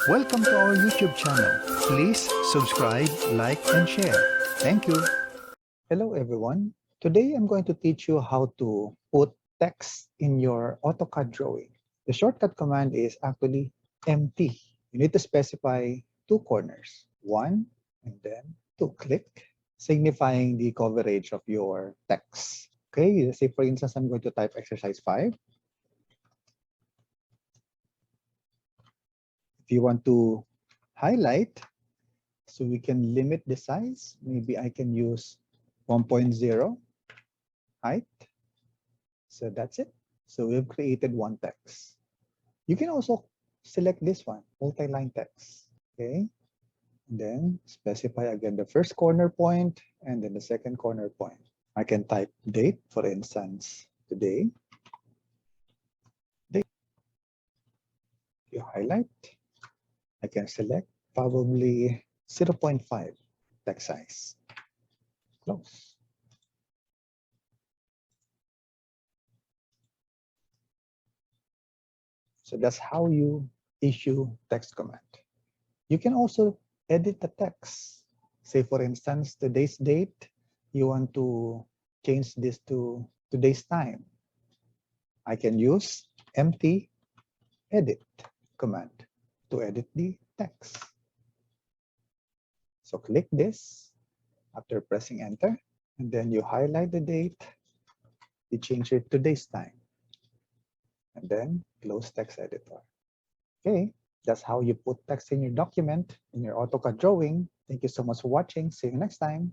Welcome to our YouTube channel. Please subscribe, like, and share. Thank you. Hello everyone. Today I'm going to teach you how to put text in your AutoCAD drawing. The shortcut command is actually empty. You need to specify two corners, one and then two. Click, signifying the coverage of your text. Okay, let's say for instance, I'm going to type exercise 5. If you want to highlight, so we can limit the size, maybe I can use 1.0 height. So that's it. So we've created one text. You can also select this one, multi-line text. Okay. And then specify again the first corner point and then the second corner point. I can type date, for instance, today. Date. You highlight. I can select probably 0.5 text size. Close. So that's how you issue text command. You can also edit the text. Say for instance, today's date, you want to change this to today's time. I can use empty edit command to edit the text. So click this after pressing enter, and then you highlight the date, you change it to today's time, and then close text editor. Okay, that's how you put text in your document, in your AutoCAD drawing. Thank you so much for watching. See you next time.